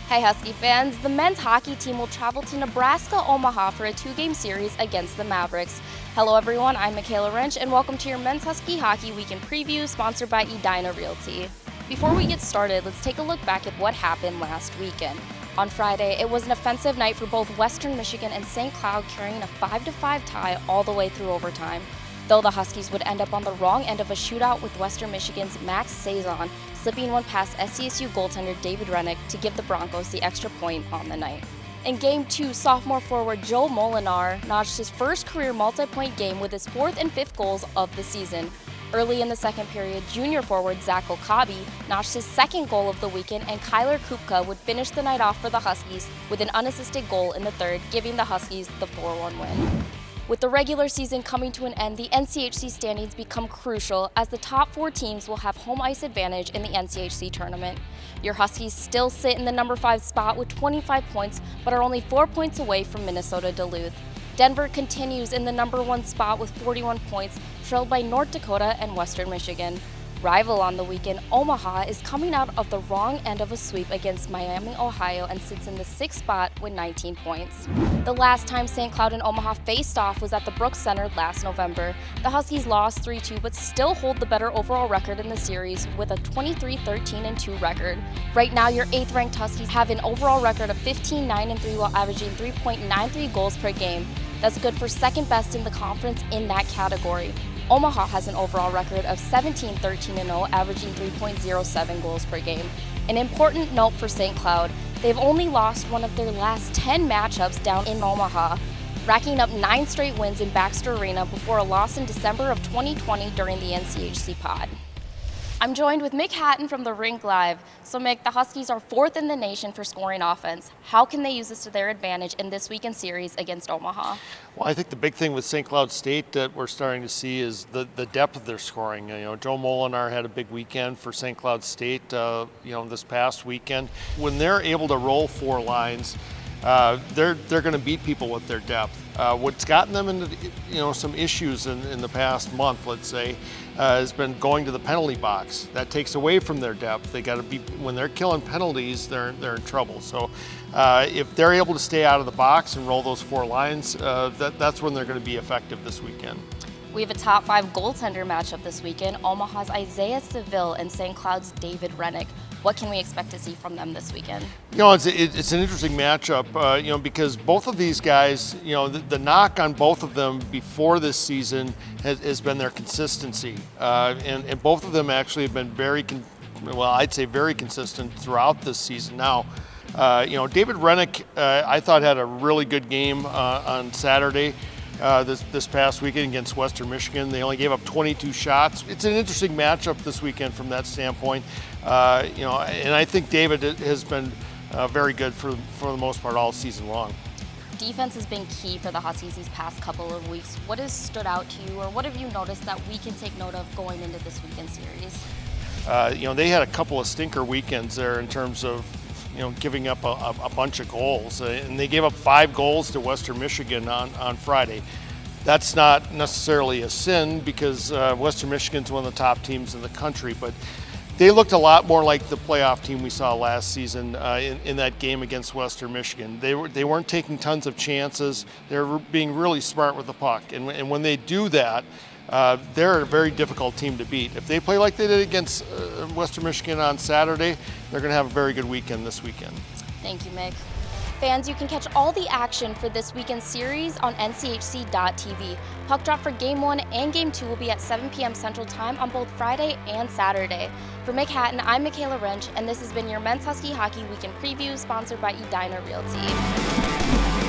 Hey Husky fans, the men's hockey team will travel to Nebraska, Omaha for a two-game series against the Mavericks. Hello everyone, I'm Michaela Wrench and welcome to your Men's Husky Hockey Weekend Preview sponsored by Edina Realty. Before we get started, let's take a look back at what happened last weekend. On Friday, it was an offensive night for both Western Michigan and St. Cloud, carrying a 5-5 tie all the way through overtime. Though the Huskies would end up on the wrong end of a shootout with Western Michigan's Max Saison slipping one past SCSU goaltender David Rennick to give the Broncos the extra point on the night. In Game 2, sophomore forward Joe Molinar notched his first career multi-point game with his fourth and fifth goals of the season. Early in the second period, junior forward Zach Okabe notched his second goal of the weekend, and Kyler Kupka would finish the night off for the Huskies with an unassisted goal in the third, giving the Huskies the 4-1 win. With the regular season coming to an end, the NCHC standings become crucial as the top 4 teams will have home ice advantage in the NCHC tournament. Your Huskies still sit in the number 5 spot with 25 points, but are only 4 points away from Minnesota Duluth. Denver continues in the number 1 spot with 41 points, trailed by North Dakota and Western Michigan. Rival on the weekend, Omaha is coming out of the wrong end of a sweep against Miami, Ohio, and sits in the 6th spot with 19 points. The last time St. Cloud and Omaha faced off was at the Brooks Center last November. The Huskies lost 3-2, but still hold the better overall record in the series with a 23-13-2 record. Right now, your 8th-ranked Huskies have an overall record of 15-9-3 while averaging 3.93 goals per game. That's good for second best in the conference in that category. Omaha has an overall record of 17-13-0, averaging 3.07 goals per game. An important note for St. Cloud, they've only lost one of their last 10 matchups down in Omaha, racking up 9 straight wins in Baxter Arena before a loss in December of 2020 during the NCHC pod. I'm joined with Mick Hatton from the Rink Live. So Mick, the Huskies are 4th in the nation for scoring offense. How can they use this to their advantage in this weekend series against Omaha? Well, I think the big thing with St. Cloud State that we're starting to see is the depth of their scoring. Joe Molinar had a big weekend for St. Cloud State, this past weekend. When they're able to roll 4 lines, they're going to beat people with their depth. What's gotten them into some issues in the past month, let's say, has been going to the penalty box. That takes away from their depth. They got to be, when they're killing penalties, they're in trouble. So if they're able to stay out of the box and roll those 4 lines, that's when they're going to be effective this weekend. We have a top 5 goaltender matchup this weekend. Omaha's Isaiah Seville and St. Cloud's David Rennick. What can we expect to see from them this weekend? It's an interesting matchup, because both of these guys, the knock on both of them before this season has been their consistency. And both of them actually have been very consistent throughout this season. Now, David Rennick, I thought had a really good game on Saturday. This past weekend against Western Michigan. They only gave up 22 shots. It's an interesting matchup this weekend from that standpoint. And I think David has been very good for the most part all season long. Defense has been key for the Huskies these past couple of weeks. What has stood out to you, or what have you noticed that we can take note of going into this weekend series? They had a couple of stinker weekends there in terms of giving up a bunch of goals. And they gave up 5 goals to Western Michigan on Friday. That's not necessarily a sin because Western Michigan's one of the top teams in the country, but they looked a lot more like the playoff team we saw last season in that game against Western Michigan. They weren't taking tons of chances. They were being really smart with the puck. And when they do that, they're a very difficult team to beat. If they play like they did against Western Michigan on Saturday, they're going to have a very good weekend this weekend. Thank you, Mick. Fans, you can catch all the action for this weekend's series on NCHC.TV. Puck drop for Game 1 and Game 2 will be at 7 p.m. Central Time on both Friday and Saturday. For Mick Hatton, I'm Michaela Wrench, and this has been your Men's Husky Hockey Weekend Preview, sponsored by Edina Realty.